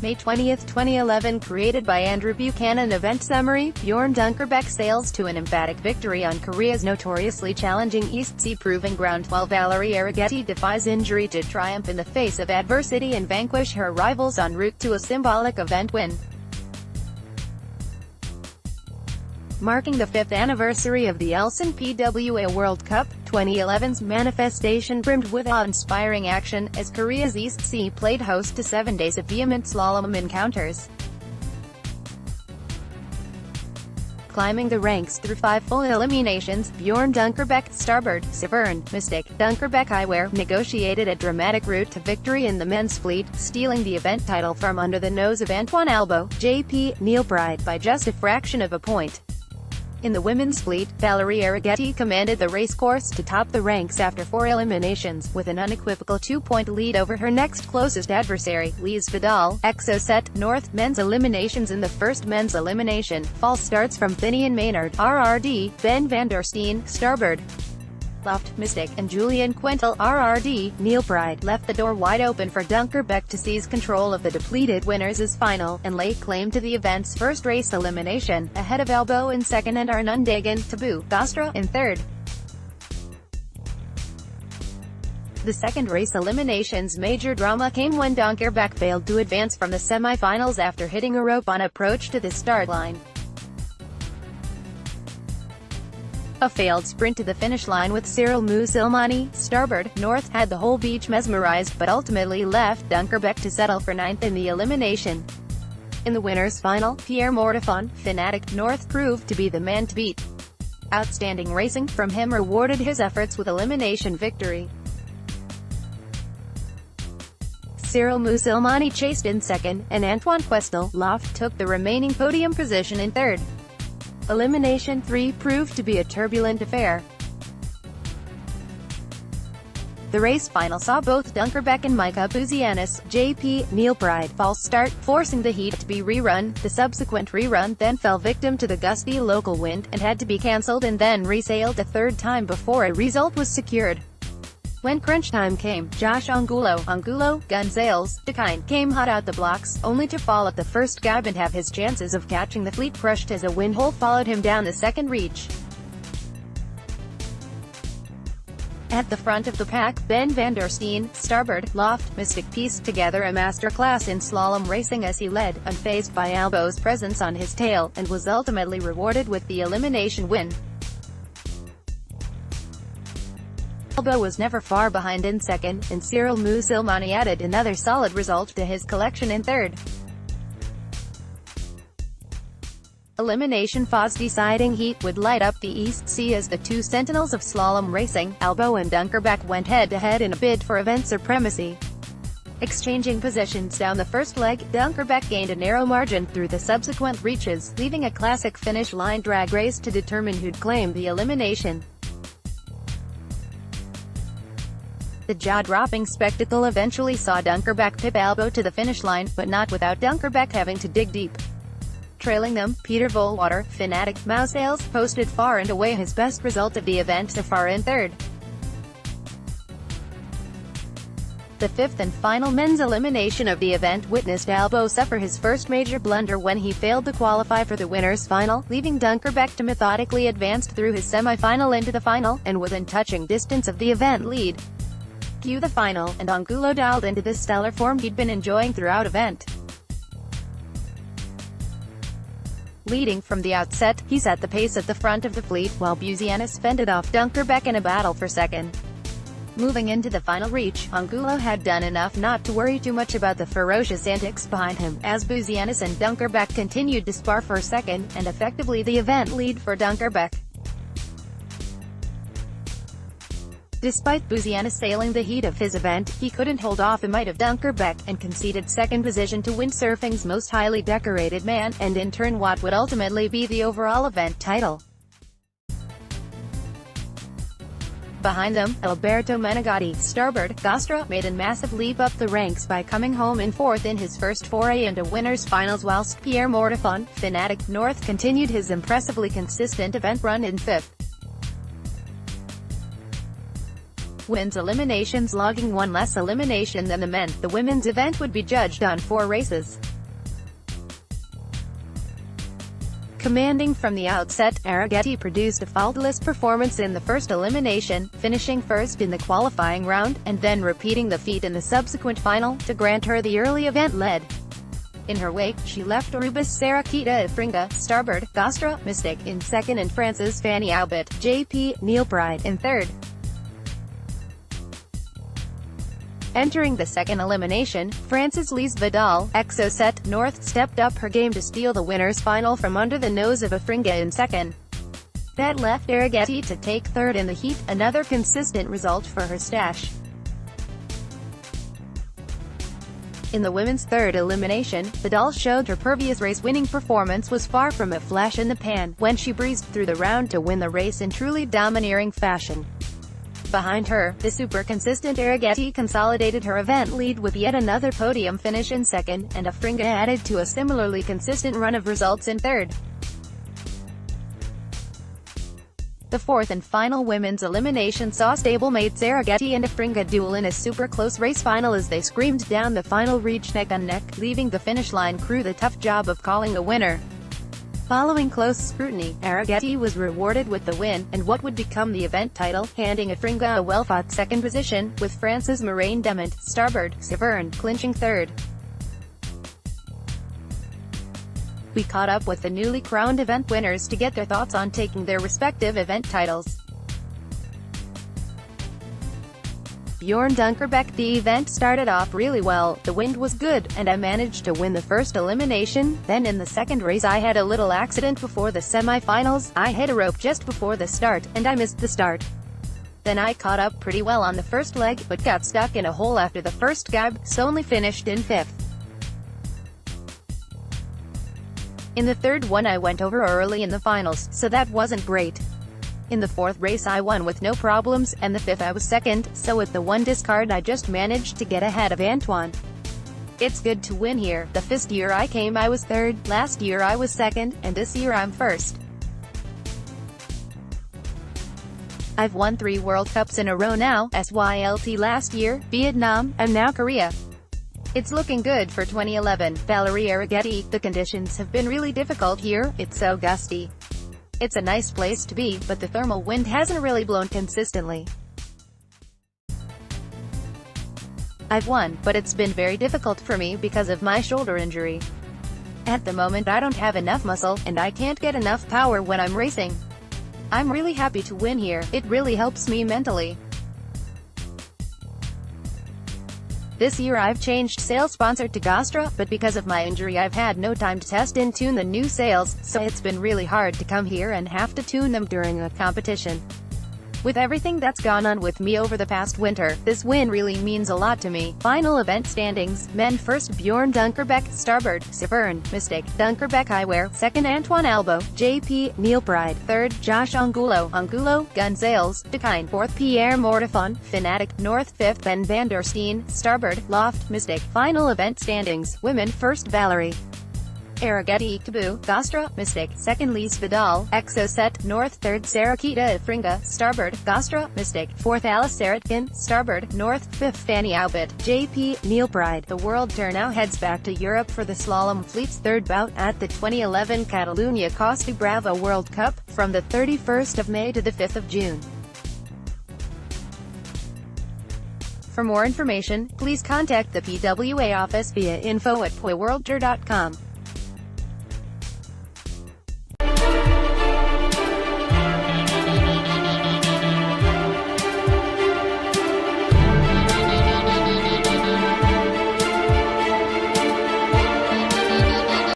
May 20, 2011. Created by Andrew Buchanan Event Summary. Bjorn Dunkerbeck sails to an emphatic victory on Korea's notoriously challenging East Sea Proving Ground, while Valerie Arrighetti defies injury to triumph in the face of adversity and vanquish her rivals en route to a symbolic event win. Marking the 5th anniversary of the Ulsan Pwa World Cup, 2011's manifestation brimmed with awe-inspiring action, as Korea's East Sea played host to 7 days of vehement slalom encounters. Climbing the ranks through 5 full eliminations, Bjorn Dunkerbeck, starboard, Severn, Mystic, Dunkerbeck eyewear, negotiated a dramatic route to victory in the men's fleet, stealing the event title from under the nose of Antoine Albo, JP, Neilbride by just a fraction of a point. In the women's fleet, Valerie Arrighetti commanded the racecourse to top the ranks after 4 eliminations, with an unequivocal 2-point lead over her next closest adversary, Lise Vidal, Exocet, North. Men's eliminations. In the first men's elimination, false starts from Finian Maynard, RRD, Ben van der Steen, starboard, Loft, Mystic, and Julian Quintal, RRD, Neilbride, left the door wide open for Dunkerbeck to seize control of the depleted winners' final, and lay claim to the event's first race elimination, ahead of Albo in second and Arnundagan, Tabu, Gostra in third. The second race elimination's major drama came when Dunkerbeck failed to advance from the semi-finals after hitting a rope on approach to the start line. A failed sprint to the finish line with Cyril Musilmani, starboard, North, had the whole beach mesmerized but ultimately left Dunkerbeck to settle for 9th in the elimination. In the winners' final, Pierre Mortifon, Fanatic, North, proved to be the man to beat. Outstanding racing from him rewarded his efforts with elimination victory. Cyril Musilmani chased in second, and Antoine Questel, Loft, took the remaining podium position in third. Elimination 3 proved to be a turbulent affair. The race final saw both Dunkerbeck and Micah Buzianis, JP, Neilbride, false start, forcing the heat to be rerun. The subsequent rerun then fell victim to the gusty local wind, and had to be cancelled and then resailed a third time before a result was secured. When crunch time came, Josh Angulo, Gonzales, Dakine, came hot out the blocks, only to fall at the first gab and have his chances of catching the fleet crushed as a wind hole followed him down the second reach. At the front of the pack, Ben van der Steen, starboard, Loft, Mystic pieced together a masterclass in slalom racing as he led, unfazed by Albo's presence on his tail, and was ultimately rewarded with the elimination win. Albo was never far behind in second, and Cyril Musilmani added another solid result to his collection in third. Elimination 4's deciding heat would light up the East Sea as the two sentinels of slalom racing, Albo and Dunkerbeck, went head-to-head in a bid for event supremacy. Exchanging positions down the first leg, Dunkerbeck gained a narrow margin through the subsequent reaches, leaving a classic finish line drag race to determine who'd claim the elimination. The jaw-dropping spectacle eventually saw Dunkerbeck pip Albo to the finish line, but not without Dunkerbeck having to dig deep. Trailing them, Peter Volwater, Fanatic, Mousales, posted far and away his best result of the event so far in third. The 5th and final men's elimination of the event witnessed Albo suffer his first major blunder when he failed to qualify for the winners' final, leaving Dunkerbeck to methodically advance through his semi-final into the final, and within touching distance of the event lead. Cue the final, and Angulo dialed into the stellar form he'd been enjoying throughout event. Leading from the outset, he set the pace at the front of the fleet, while Buzianis fended off Dunkerbeck in a battle for second. Moving into the final reach, Angulo had done enough not to worry too much about the ferocious antics behind him, as Buzianis and Dunkerbeck continued to spar for second, and effectively the event lead for Dunkerbeck. Despite Buzianis sailing the heat of his event, he couldn't hold off the might of Dunkerbeck, and conceded second position to windsurfing's most highly decorated man, and in turn what would ultimately be the overall event title. Behind them, Alberto Menegatti, starboard, Gostra, made a massive leap up the ranks by coming home in 4th in his first foray into winners' finals, whilst Pierre Mortifon, Fanatic, North, continued his impressively consistent event run in 5th. Women's eliminations logging one less elimination than the men. The women's event would be judged on 4 races. Commanding from the outset, Arrighetti produced a faultless performance in the first elimination, finishing first in the qualifying round, and then repeating the feat in the subsequent final, to grant her the early event lead. In her wake, she left Aruba's Sarikita Ifringa, starboard, Gostra, Mystic, in second and France's Fanny Albert, JP, Neilpride, in third. Entering the second elimination, France's Lise Vidal, Exocet North, stepped up her game to steal the winner's final from under the nose of Ifringa in second. That left Arrighetti to take third in the heat, another consistent result for her stash. In the women's third elimination, Vidal showed her previous race-winning performance was far from a flash in the pan, when she breezed through the round to win the race in truly domineering fashion. Behind her, the super-consistent Arrighetti consolidated her event lead with yet another podium finish in second, and Ifringa added to a similarly consistent run of results in third. The fourth and final women's elimination saw stablemates Arrighetti and Ifringa duel in a super-close race final as they screamed down the final reach neck and neck, leaving the finish line crew the tough job of calling a winner. Following close scrutiny, Arrighetti was rewarded with the win, and what would become the event title, handing Ifringa a well-fought second position, with France's Marine Dement, starboard, Severn, clinching third. We caught up with the newly crowned event winners to get their thoughts on taking their respective event titles. Bjorn Dunkerbeck: the event started off really well, the wind was good, and I managed to win the first elimination. Then in the second race I had a little accident before the semi-finals. I hit a rope just before the start, and I missed the start. Then I caught up pretty well on the first leg, but got stuck in a hole after the first gab, so only finished in fifth. In the third one I went over early in the finals, so that wasn't great. In the fourth race I won with no problems, and the fifth I was second, so with the one discard I just managed to get ahead of Antoine. It's good to win here. The first year I came I was third, last year I was second, and this year I'm first. I've won 3 World Cups in a row now, SYLT last year, Vietnam, and now Korea. It's looking good for 2011. Valerie Arrighetti: the conditions have been really difficult here, it's so gusty. It's a nice place to be, but the thermal wind hasn't really blown consistently. I've won, but it's been very difficult for me because of my shoulder injury. At the moment I don't have enough muscle, and I can't get enough power when I'm racing. I'm really happy to win here, it really helps me mentally. This year I've changed sail sponsor to Gostra, but because of my injury I've had no time to test and tune the new sails, so it's been really hard to come here and have to tune them during a competition. With everything that's gone on with me over the past winter, this win really means a lot to me. Final event standings: men first Bjorn Dunkerbeck, starboard, Severn, Mystic, Dunkerbeck eyewear, second Antoine Albo, JP, Neilpride, third Josh Angulo, gun sails, Decline, fourth Pierre Mortifon, Fanatic, North, fifth Ben van der Steen, starboard, Loft, Mystic. Final event standings: women first Valerie Arrighetti, Cabu, Gostra, Mystic, second Lise Vidal, Exocet North, third Sarikita Ifringa, starboard, Gostra, Mystic, fourth Alice Saratkin, starboard, North, fifth Fanny Albert, JP, Neilpride. The world tour now heads back to Europe for the slalom fleet's third bout at the 2011 Catalunya Costa Brava World Cup, from the 31st of May to the 5th of June. For more information, please contact the PWA office via info@pwaworldtour.com.